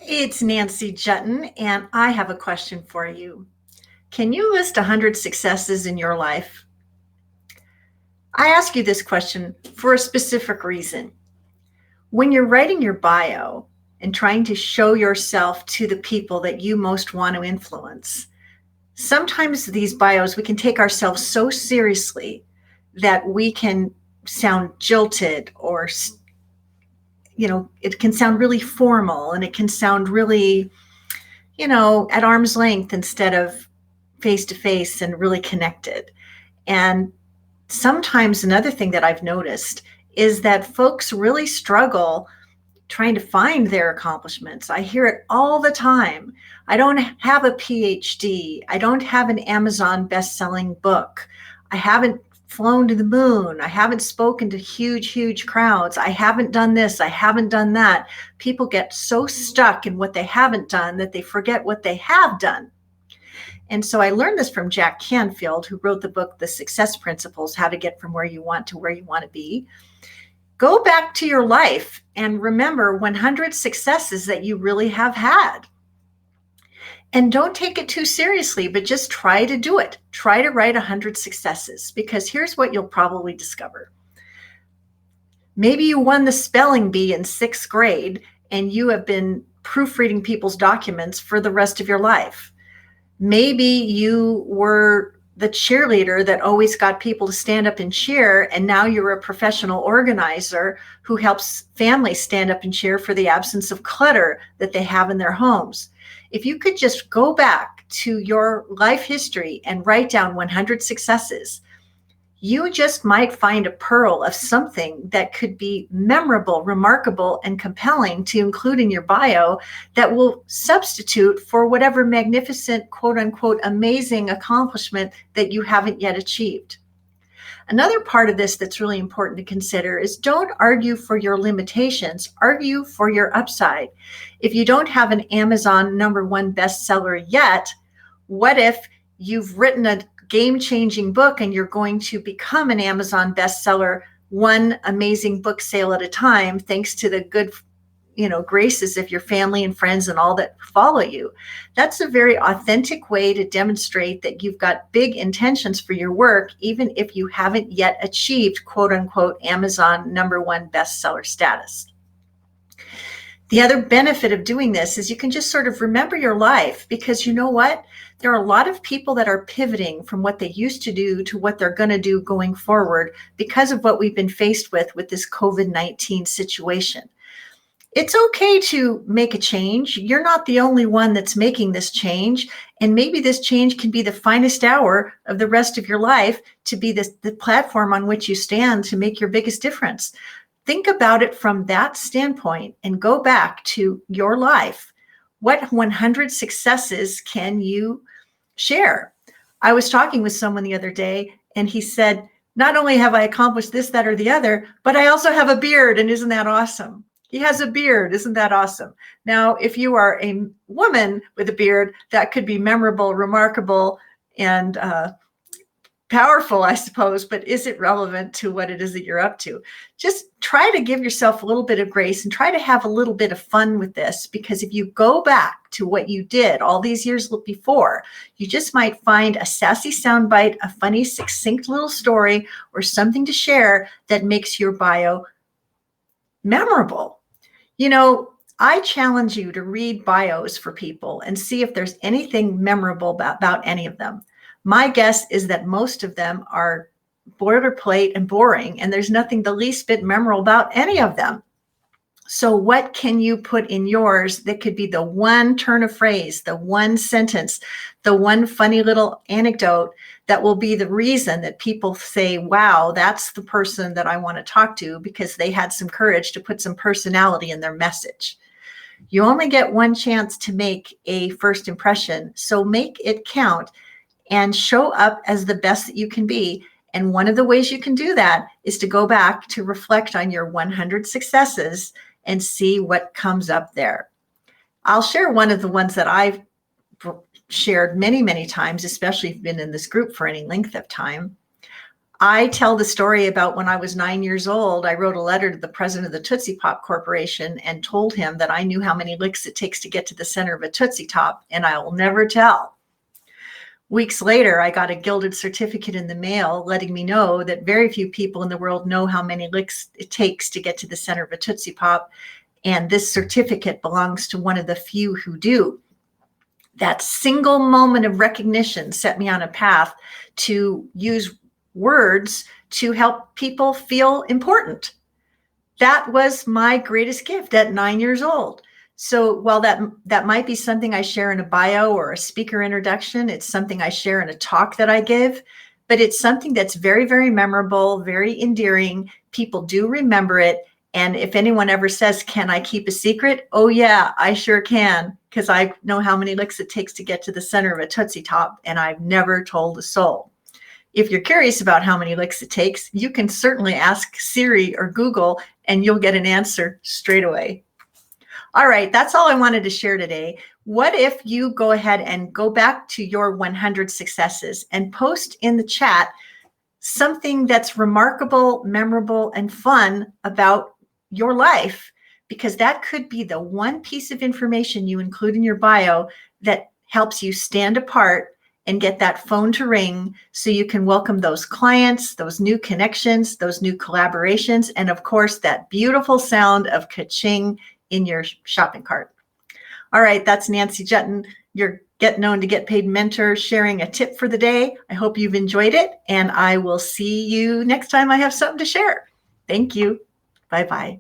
It's Nancy Juetten, and I have a question for you. Can you list 100 successes in your life? I ask you this question for a specific reason. When you're writing your bio and trying to show yourself to the people that you most want to influence, sometimes these bios, we can take ourselves so seriously that we can sound jilted or, it can sound really formal and it can sound really at arm's length instead of face to face and really connected. And sometimes another thing that I've noticed is that folks really struggle trying to find their accomplishments. I hear it all the time. I don't have a PhD. I don't have an Amazon best-selling book. I haven't flown to the moon. I haven't spoken to huge crowds. I haven't done this. I haven't done that. People get so stuck in what they haven't done that they forget what they have done. And so I learned this from Jack Canfield, who wrote the book, The Success Principles, How to Get from Where You Want to Where You Want to Be. Go back to your life and remember 100 successes that you really have had. And don't take it too seriously, but just try to do it. Try to write 100 successes, because here's what you'll probably discover. Maybe you won the spelling bee in 6th grade and you have been proofreading people's documents for the rest of your life. Maybe you were the cheerleader that always got people to stand up and cheer, and now you're a professional organizer who helps families stand up and cheer for the absence of clutter that they have in their homes. If you could just go back to your life history and write down 100 successes, you just might find a pearl of something that could be memorable, remarkable, and compelling to include in your bio that will substitute for whatever magnificent, quote unquote, amazing accomplishment that you haven't yet achieved. Another part of this that's really important to consider is don't argue for your limitations, argue for your upside. If you don't have an Amazon #1 bestseller yet, what if you've written a game-changing book and you're going to become an Amazon bestseller, one amazing book sale at a time, thanks to the good graces of your family and friends and all that follow you? That's a very authentic way to demonstrate that you've got big intentions for your work, even if you haven't yet achieved, quote unquote, Amazon #1 bestseller status. The other benefit of doing this is you can just sort of remember your life, because you know what? There are a lot of people that are pivoting from what they used to do to what they're going to do going forward because of what we've been faced with this COVID-19 situation. It's okay to make a change. You're not the only one that's making this change. And maybe this change can be the finest hour of the rest of your life, to be the platform on which you stand to make your biggest difference. Think about it from that standpoint and go back to your life. What 100 successes can you share? I was talking with someone the other day and he said, not only have I accomplished this, that, or the other, but I also have a beard. And isn't that awesome? He has a beard. Isn't that awesome? Now, if you are a woman with a beard, that could be memorable, remarkable, and powerful, I suppose, but is it relevant to what it is that you're up to? Just try to give yourself a little bit of grace and try to have a little bit of fun with this, because if you go back to what you did all these years before, you just might find a sassy soundbite, a funny, succinct little story, or something to share that makes your bio memorable. I challenge you to read bios for people and see if there's anything memorable about any of them. My guess is that most of them are boilerplate and boring, and there's nothing the least bit memorable about any of them. So what can you put in yours that could be the one turn of phrase, the one sentence, the one funny little anecdote that will be the reason that people say, wow, that's the person that I want to talk to, because they had some courage to put some personality in their message. You only get one chance to make a first impression, so make it count and show up as the best that you can be. And one of the ways you can do that is to go back to reflect on your 100 successes and see what comes up there. I'll share one of the ones that I've shared many times, especially if you've been in this group for any length of time. I tell the story about when I was 9 years old. I wrote a letter to the president of the Tootsie Pop Corporation and told him that I knew how many licks it takes to get to the center of a Tootsie Top, and I will never tell. Weeks later, I got a gilded certificate in the mail letting me know that very few people in the world know how many licks it takes to get to the center of a Tootsie Pop, and this certificate belongs to one of the few who do. That single moment of recognition set me on a path to use words to help people feel important. That was my greatest gift at 9 years old. So while that might be something I share in a bio or a speaker introduction, it's something I share in a talk that I give, but it's something that's very, very memorable, very endearing. People do remember it. And if anyone ever says, can I keep a secret? Oh yeah, I sure can, because I know how many licks it takes to get to the center of a Tootsie Top, and I've never told a soul. If you're curious about how many licks it takes, you can certainly ask Siri or Google, and you'll get an answer straight away. All right, that's all I wanted to share today. What if you go ahead and go back to your 100 successes and post in the chat something that's remarkable, memorable, and fun about your life, because that could be the one piece of information you include in your bio that helps you stand apart and get that phone to ring so you can welcome those clients, those new connections, those new collaborations, and of course, that beautiful sound of ka-ching in your shopping cart. All right, that's Nancy Juetten, your Get Known to Get Paid mentor, sharing a tip for the day. I hope you've enjoyed it, and I will see you next time I have something to share. Thank you. Bye-bye.